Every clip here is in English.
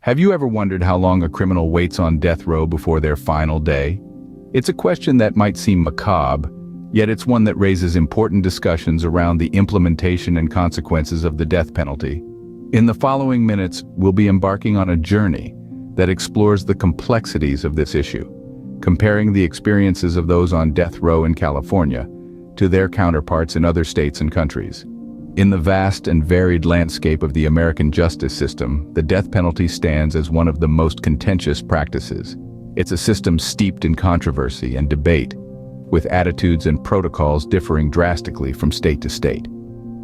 Have you ever wondered how long a criminal waits on death row before their final day? It's a question that might seem macabre, yet it's one that raises important discussions around the implementation and consequences of the death penalty. In the following minutes, we'll be embarking on a journey that explores the complexities of this issue, comparing the experiences of those on death row in California to their counterparts in other states and countries. In the vast and varied landscape of the American justice system, the death penalty stands as one of the most contentious practices. It's a system steeped in controversy and debate, with attitudes and protocols differing drastically from state to state.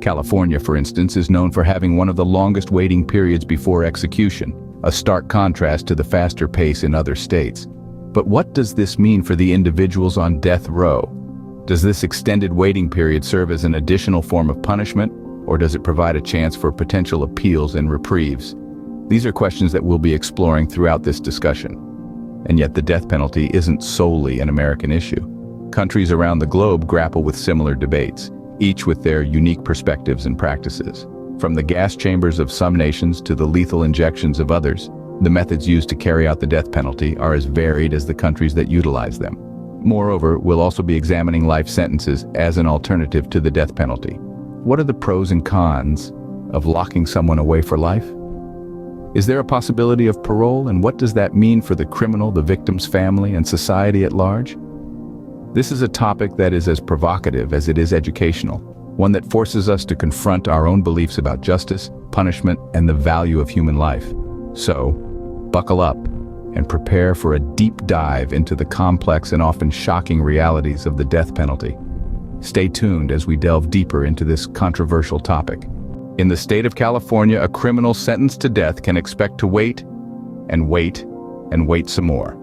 California, for instance, is known for having one of the longest waiting periods before execution, a stark contrast to the faster pace in other states. But what does this mean for the individuals on death row? Does this extended waiting period serve as an additional form of punishment, or does it provide a chance for potential appeals and reprieves? These are questions that we'll be exploring throughout this discussion. And yet the death penalty isn't solely an American issue. Countries around the globe grapple with similar debates, each with their unique perspectives and practices. From the gas chambers of some nations to the lethal injections of others, the methods used to carry out the death penalty are as varied as the countries that utilize them. Moreover, we'll also be examining life sentences as an alternative to the death penalty. What are the pros and cons of locking someone away for life? Is there a possibility of parole, and what does that mean for the criminal, the victim's family, and society at large? This is a topic that is as provocative as it is educational, one that forces us to confront our own beliefs about justice, punishment, and the value of human life. So, buckle up and prepare for a deep dive into the complex and often shocking realities of the death penalty. Stay tuned as we delve deeper into this controversial topic. In the state of California, a criminal sentenced to death can expect to wait and wait and wait some more.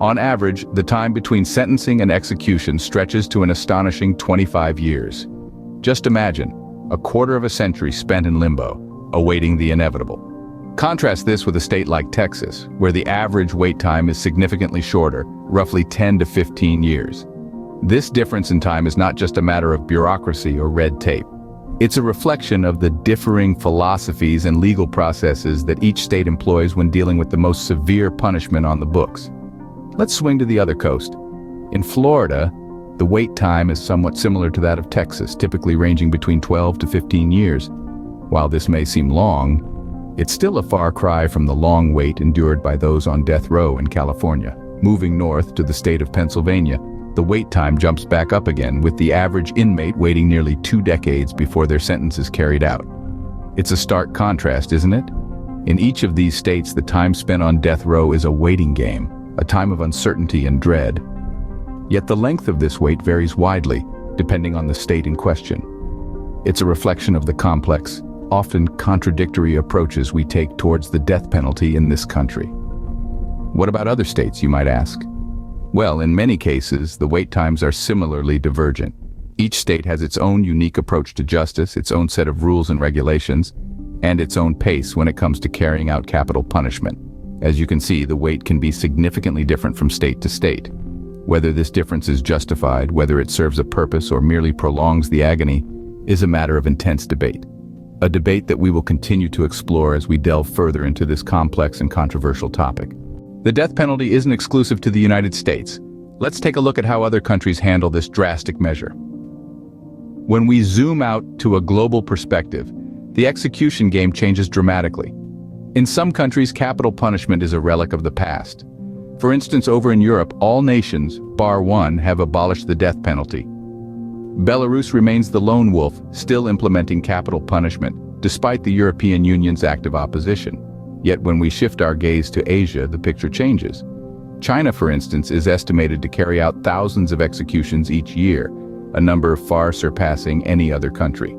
On average, the time between sentencing and execution stretches to an astonishing 25 years. Just imagine, a quarter of a century spent in limbo, awaiting the inevitable. Contrast this with a state like Texas, where the average wait time is significantly shorter, roughly 10 to 15 years. This difference in time is not just a matter of bureaucracy or red tape. It's a reflection of the differing philosophies and legal processes that each state employs when dealing with the most severe punishment on the books. Let's swing to the other coast. In Florida, the wait time is somewhat similar to that of Texas, typically ranging between 12 to 15 years. While this may seem long, it's still a far cry from the long wait endured by those on death row in California. Moving north to the state of Pennsylvania, the wait time jumps back up again, with the average inmate waiting nearly 2 decades before their sentence is carried out. It's a stark contrast, isn't it? In each of these states, the time spent on death row is a waiting game, a time of uncertainty and dread. Yet the length of this wait varies widely, depending on the state in question. It's a reflection of the complex, often contradictory approaches we take towards the death penalty in this country. What about other states, you might ask? Well, in many cases, the wait times are similarly divergent. Each state has its own unique approach to justice, its own set of rules and regulations, and its own pace when it comes to carrying out capital punishment. As you can see, the wait can be significantly different from state to state. Whether this difference is justified, whether it serves a purpose or merely prolongs the agony, is a matter of intense debate. A debate that we will continue to explore as we delve further into this complex and controversial topic. The death penalty isn't exclusive to the United States. Let's take a look at how other countries handle this drastic measure. When we zoom out to a global perspective, the execution game changes dramatically. In some countries, capital punishment is a relic of the past. For instance, over in Europe, all nations, bar one, have abolished the death penalty. Belarus remains the lone wolf, still implementing capital punishment, despite the European Union's active opposition. Yet when we shift our gaze to Asia, the picture changes. China, for instance, is estimated to carry out thousands of executions each year, a number far surpassing any other country.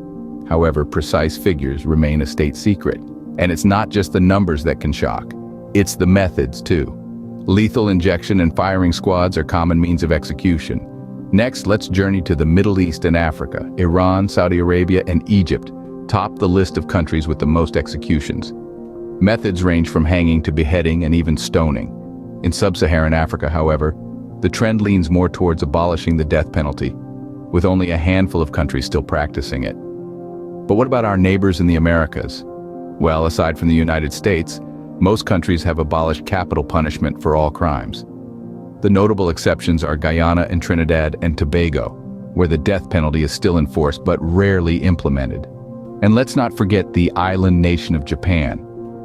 However, precise figures remain a state secret. And it's not just the numbers that can shock, it's the methods too. Lethal injection and firing squads are common means of execution. Next, let's journey to the Middle East and Africa. Iran, Saudi Arabia, and Egypt top the list of countries with the most executions. Methods range from hanging to beheading and even stoning. In sub-Saharan Africa, however, the trend leans more towards abolishing the death penalty, with only a handful of countries still practicing it. But what about our neighbors in the Americas? Well, aside from the United States, Most countries have abolished capital punishment for all crimes. The notable exceptions are Guyana and Trinidad and Tobago, where the death penalty is still enforced but rarely implemented. And let's not forget the island nation of Japan,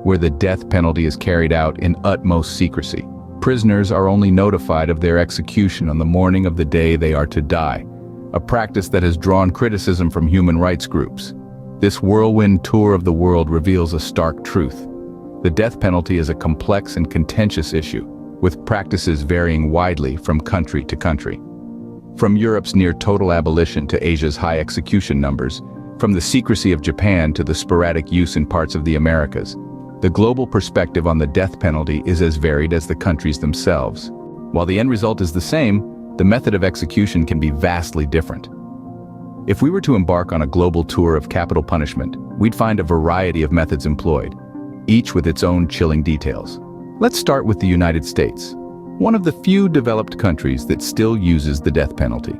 where the death penalty is carried out in utmost secrecy. Prisoners are only notified of their execution on the morning of the day they are to die, a practice that has drawn criticism from human rights groups. This whirlwind tour of the world reveals a stark truth. The death penalty is a complex and contentious issue, with practices varying widely from country to country. From Europe's near-total abolition to Asia's high execution numbers, from the secrecy of Japan to the sporadic use in parts of the Americas, the global perspective on the death penalty is as varied as the countries themselves. While the end result is the same, the method of execution can be vastly different. If we were to embark on a global tour of capital punishment, we'd find a variety of methods employed, each with its own chilling details. Let's start with the United States, one of the few developed countries that still uses the death penalty.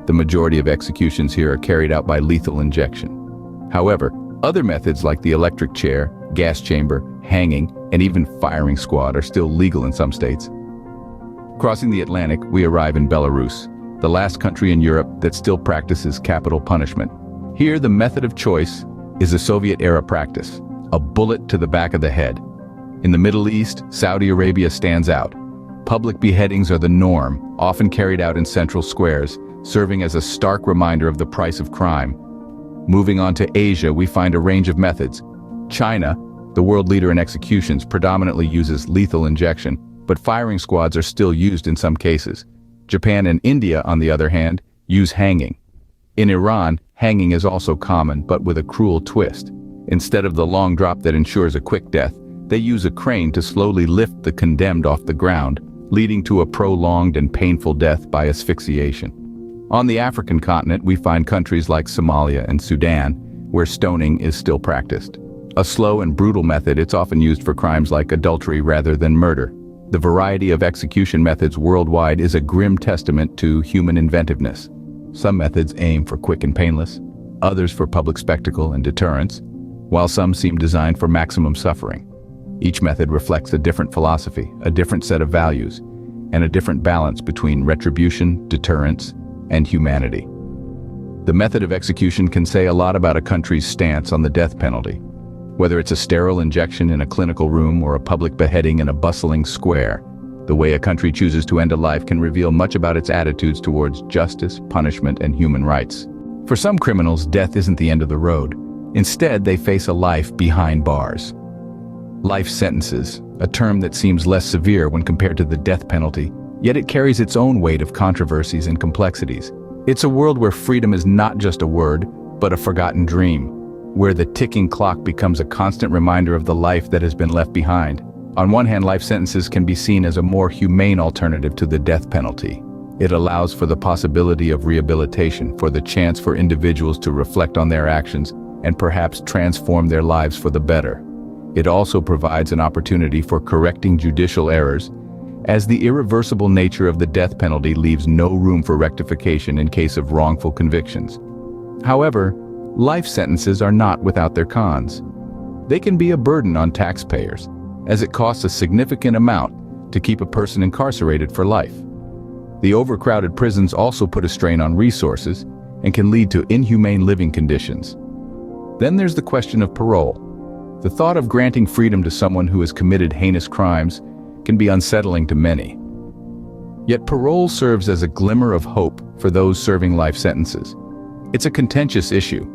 The majority of executions here are carried out by lethal injection. However, other methods like the electric chair, gas chamber, hanging, and even firing squad are still legal in some states. Crossing the Atlantic, we arrive in Belarus, the last country in Europe that still practices capital punishment. Here, the method of choice is a Soviet-era practice, a bullet to the back of the head. In the Middle East, Saudi Arabia stands out. Public beheadings are the norm, often carried out in central squares, serving as a stark reminder of the price of crime. Moving on to Asia, we find a range of methods. China, the world leader in executions, predominantly uses lethal injection, but firing squads are still used in some cases. Japan and India, on the other hand, use hanging. In Iran, hanging is also common, but with a cruel twist. Instead of the long drop that ensures a quick death, they use a crane to slowly lift the condemned off the ground, leading to a prolonged and painful death by asphyxiation. On the African continent, we find countries like Somalia and Sudan, where stoning is still practiced. A slow and brutal method, it's often used for crimes like adultery rather than murder. The variety of execution methods worldwide is a grim testament to human inventiveness. Some methods aim for quick and painless, others for public spectacle and deterrence, while some seem designed for maximum suffering. Each method reflects a different philosophy, a different set of values, and a different balance between retribution, deterrence, and humanity. The method of execution can say a lot about a country's stance on the death penalty. Whether it's a sterile injection in a clinical room or a public beheading in a bustling square, the way a country chooses to end a life can reveal much about its attitudes towards justice, punishment, and human rights. For some criminals, death isn't the end of the road. Instead, they face a life behind bars. Life sentences, a term that seems less severe when compared to the death penalty, yet it carries its own weight of controversies and complexities. It's a world where freedom is not just a word, but a forgotten dream, where the ticking clock becomes a constant reminder of the life that has been left behind. On one hand, life sentences can be seen as a more humane alternative to the death penalty. It allows for the possibility of rehabilitation, for the chance for individuals to reflect on their actions and perhaps transform their lives for the better. It also provides an opportunity for correcting judicial errors, as the irreversible nature of the death penalty leaves no room for rectification in case of wrongful convictions. However, life sentences are not without their cons. They can be a burden on taxpayers, as it costs a significant amount to keep a person incarcerated for life. The overcrowded prisons also put a strain on resources and can lead to inhumane living conditions. Then there's the question of parole. The thought of granting freedom to someone who has committed heinous crimes can be unsettling to many. Yet parole serves as a glimmer of hope for those serving life sentences. It's a contentious issue,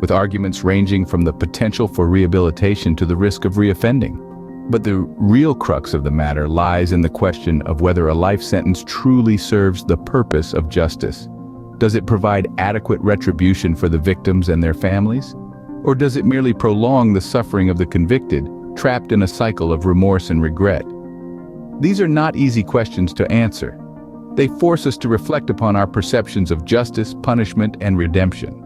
with arguments ranging from the potential for rehabilitation to the risk of reoffending. But the real crux of the matter lies in the question of whether a life sentence truly serves the purpose of justice. Does it provide adequate retribution for the victims and their families? Or does it merely prolong the suffering of the convicted, trapped in a cycle of remorse and regret? These are not easy questions to answer. They force us to reflect upon our perceptions of justice, punishment, and redemption.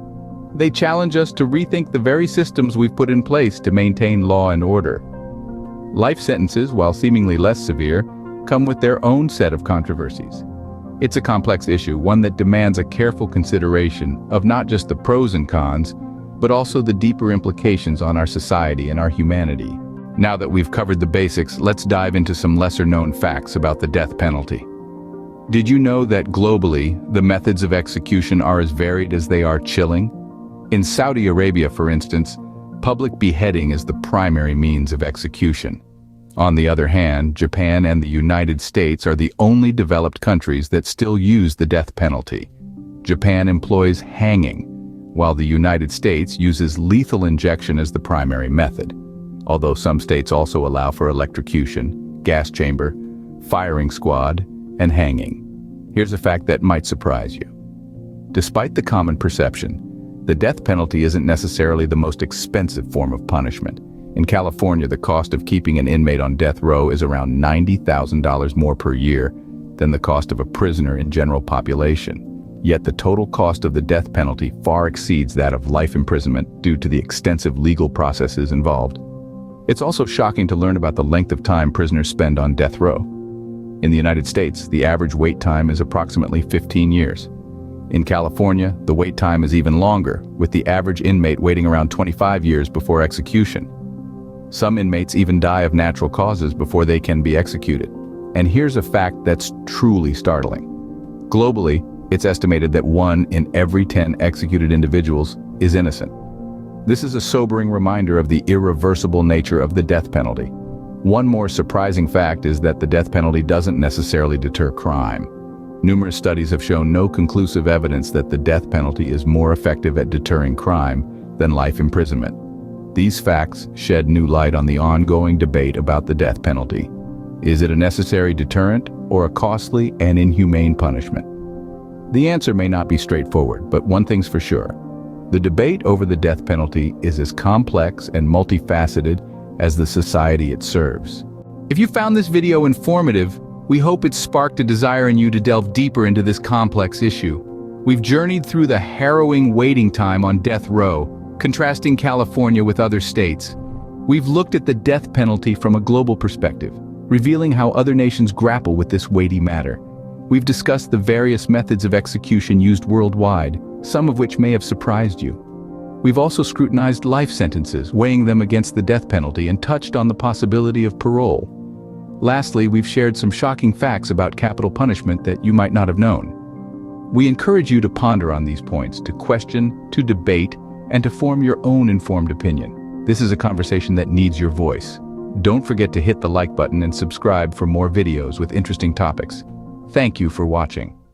They challenge us to rethink the very systems we've put in place to maintain law and order. Life sentences, while seemingly less severe, come with their own set of controversies. It's a complex issue, one that demands a careful consideration of not just the pros and cons, but also the deeper implications on our society and our humanity. Now that we've covered the basics, let's dive into some lesser-known facts about the death penalty. Did you know that globally, the methods of execution are as varied as they are chilling? In Saudi Arabia, for instance, public beheading is the primary means of execution. On the other hand, Japan and the United States are the only developed countries that still use the death penalty. Japan employs hanging, while the United States uses lethal injection as the primary method, although some states also allow for electrocution, gas chamber, firing squad, and hanging. Here's a fact that might surprise you. Despite the common perception, the death penalty isn't necessarily the most expensive form of punishment. In California, the cost of keeping an inmate on death row is around $90,000 more per year than the cost of a prisoner in general population. Yet the total cost of the death penalty far exceeds that of life imprisonment due to the extensive legal processes involved. It's also shocking to learn about the length of time prisoners spend on death row. In the United States, the average wait time is approximately 15 years. In California, the wait time is even longer, with the average inmate waiting around 25 years before execution. Some inmates even die of natural causes before they can be executed. And here's a fact that's truly startling. Globally, it's estimated that 1 in every 10 executed individuals is innocent. This is a sobering reminder of the irreversible nature of the death penalty. One more surprising fact is that the death penalty doesn't necessarily deter crime. Numerous studies have shown no conclusive evidence that the death penalty is more effective at deterring crime than life imprisonment. These facts shed new light on the ongoing debate about the death penalty. Is it a necessary deterrent or a costly and inhumane punishment? The answer may not be straightforward, but one thing's for sure. The debate over the death penalty is as complex and multifaceted as the society it serves. If you found this video informative, we hope it sparked a desire in you to delve deeper into this complex issue. We've journeyed through the harrowing waiting time on death row, contrasting California with other states. We've looked at the death penalty from a global perspective, revealing how other nations grapple with this weighty matter. We've discussed the various methods of execution used worldwide, some of which may have surprised you. We've also scrutinized life sentences, weighing them against the death penalty, and touched on the possibility of parole. Lastly, we've shared some shocking facts about capital punishment that you might not have known. We encourage you to ponder on these points, to question, to debate, and to form your own informed opinion. This is a conversation that needs your voice. Don't forget to hit the like button and subscribe for more videos with interesting topics. Thank you for watching.